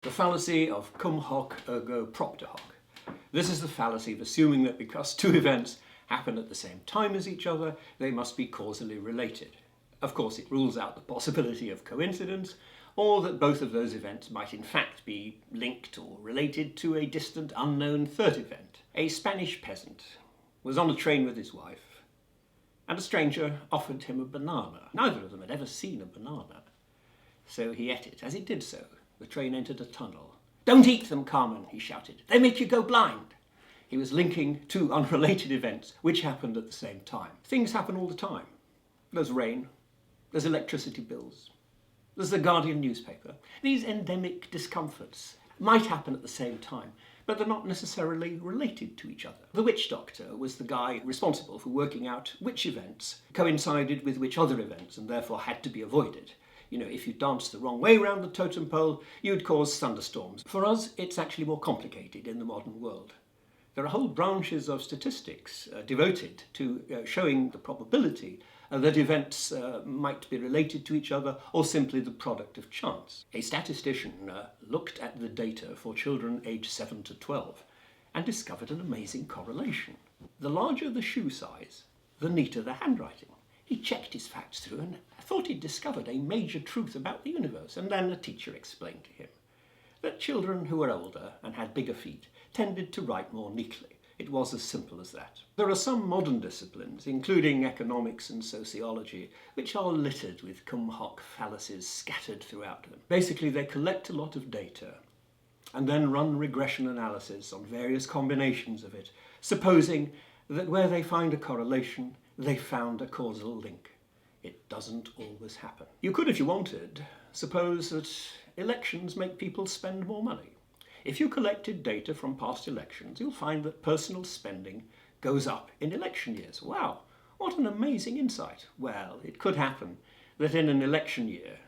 The fallacy of cum hoc ergo propter hoc. This is the fallacy of assuming that because two events happen at the same time as each other, they must be causally related. Of course, it rules out the possibility of coincidence, or that both of those events might in fact be linked or related to a distant, unknown third event. A Spanish peasant was on a train with his wife, and a stranger offered him a banana. Neither of them had ever seen a banana, so he ate it. As he did so, the train entered a tunnel. "Don't eat them, Carmen," he shouted. "They make you go blind." He was linking two unrelated events which happened at the same time. Things happen all the time. There's rain, there's electricity bills, there's the Guardian newspaper. These endemic discomforts might happen at the same time, but they're not necessarily related to each other. The witch doctor was the guy responsible for working out which events coincided with which other events and therefore had to be avoided. You know, if you danced the wrong way around the totem pole, you'd cause thunderstorms. For us, it's actually more complicated in the modern world. There are whole branches of statistics devoted to showing the probability that events might be related to each other or simply the product of chance. A statistician looked at the data for children aged 7 to 12 and discovered an amazing correlation. The larger the shoe size, the neater the handwriting. He checked his facts through and thought he'd discovered a major truth about the universe, and then the teacher explained to him that children who were older and had bigger feet tended to write more neatly. It was as simple as that. There are some modern disciplines, including economics and sociology, which are littered with cum hoc fallacies scattered throughout them. Basically, they collect a lot of data and then run regression analysis on various combinations of it, supposing that where they find a correlation, they found a causal link. It doesn't always happen. You could, if you wanted, suppose that elections make people spend more money. If you collected data from past elections, you'll find that personal spending goes up in election years. Wow, what an amazing insight. Well, it could happen that in an election year,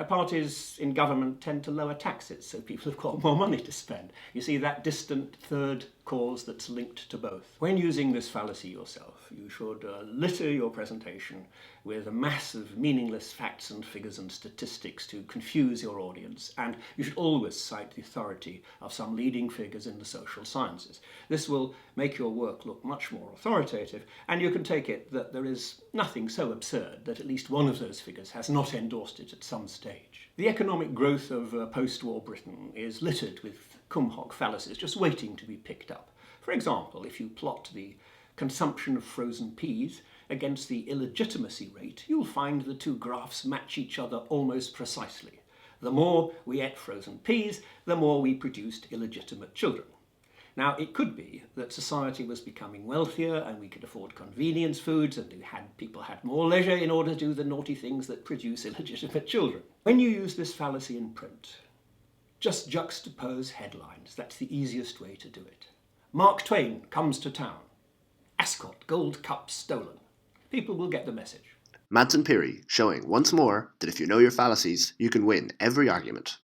parties in government tend to lower taxes, so people have got more money to spend. You see that distant third cause that's linked to both. When using this fallacy yourself, you should litter your presentation with a mass of meaningless facts and figures and statistics to confuse your audience, and you should always cite the authority of some leading figures in the social sciences. This will make your work look much more authoritative, and you can take it that there is nothing so absurd that at least one of those figures has not endorsed it at some stage. The economic growth of post-war Britain is littered with cum hoc fallacies just waiting to be picked up. For example, if you plot the consumption of frozen peas against the illegitimacy rate, you'll find the two graphs match each other almost precisely. The more we ate frozen peas, the more we produced illegitimate children. Now, it could be that society was becoming wealthier and we could afford convenience foods and people had more leisure in order to do the naughty things that produce illegitimate children. When you use this fallacy in print, just juxtapose headlines. That's the easiest way to do it. Mark Twain comes to town. Ascot gold cup stolen. People will get the message. Madsen Pirie showing once more that if you know your fallacies, you can win every argument.